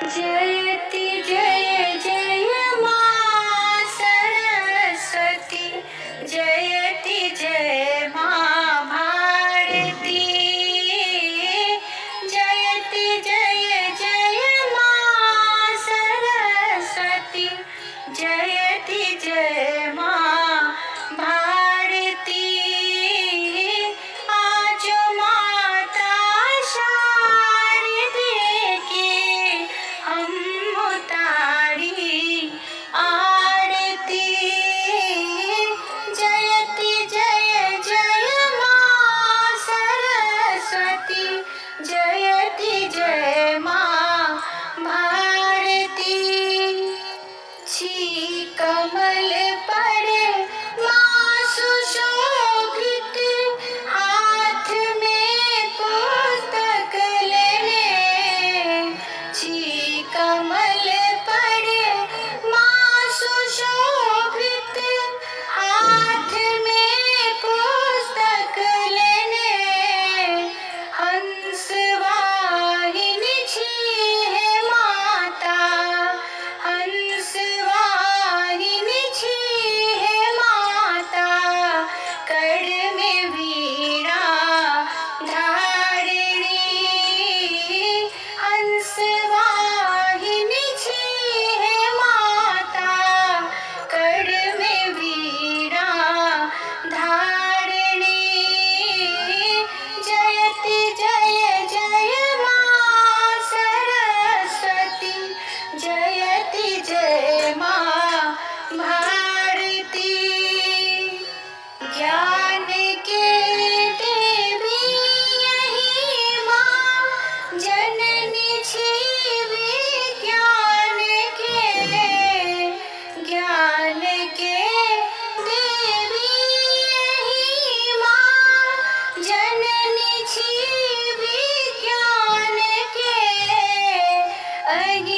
जयति जय जय मां सरस्वती, जयति जय मां भारती, जयति जय जय मां सरस्वती, जयति जय मां भारती। आज माता शारदे की हम उतारी आरती, जयति जय जय मां सरस्वती, जयति जय मां भारती। छी कमल पर मां सुशोभित, हाथ में पुस्तक लेने। छी कमल पर मां सुशोभित, हाथ में पुस्तक लेने। हंस वाहिनी छी है माता, हंस वाहिनी छी है माता, कर में वीणा धारिणी। हंस वाहिनी छी है माता, कर में वीणा धारिणी। जयति जय जय मां सरस्वती, जयति जय मां भारती। ज्ञान के देवी यही मां, जननी छी विज्ञान के। ज्ञान के देवी यही मां, जननी छी विज्ञान के। अहि